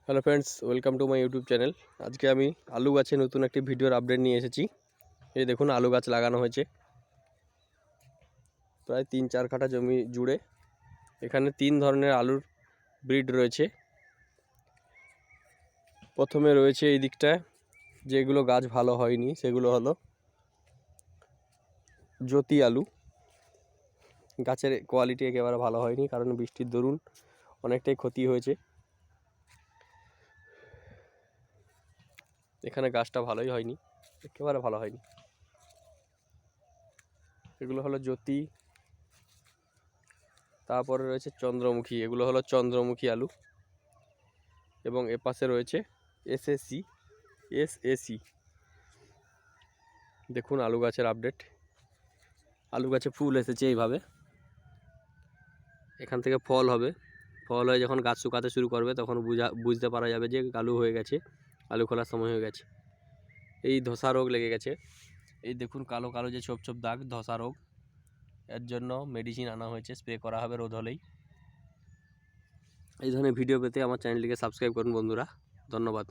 Hello friends, welcome to my YouTube channel. আজকে আমি আলু গাছে নতুন একটি ভিডিওর আপডেট নিয়ে এসেছি। এই দেখুন, আলু গাছ লাগানো হয়েছে প্রায় 3-4 কাঠা জমি জুড়ে। এখানে 3 ধরনের আলুর ব্রিড রয়েছে। প্রথমে রয়েছে এই দিকটায়, যেগুলো গাছ ভালো হয়নি সেগুলো হলো জ্যোতি আলু। গাছের কোয়ালিটি একেবারে ভালো হয়নি, কারণ বৃষ্টির দরুন অনেকটাই ক্ষতি হয়েছে। এখানে গাছটা ভালোই হয়নি, একেবারে ভালো হয়নি। এগুলো হলো জ্যোতি। তারপরে রয়েছে চন্দ্রমুখী, এগুলো হলো চন্দ্রমুখী আলু। এবং এপাশে রয়েছে এসএসি। দেখুন আলু গাছের আপডেট। আলু গাছে ফুল এসেছে এইভাবে, এখান থেকে ফল হবে। ফল হয়ে যখন গাছ শুকাতে শুরু করবে তখন বুঝতে পারা যাবে যে আলু হয়ে গেছে, আলু খোলার সময় হয়ে গেছে। এই ধসা রোগ লেগে গেছে, এই দেখুন কালো কালো যে ছোপ ছোপ দাগ, ধসা রোগ। এর জন্য মেডিসিন আনা হয়েছে, স্প্রে করা হবে রোদ হলেই। এই ধরনের ভিডিও পেতে আমার চ্যানেলটিকে সাবস্ক্রাইব করুন বন্ধুরা। ধন্যবাদ।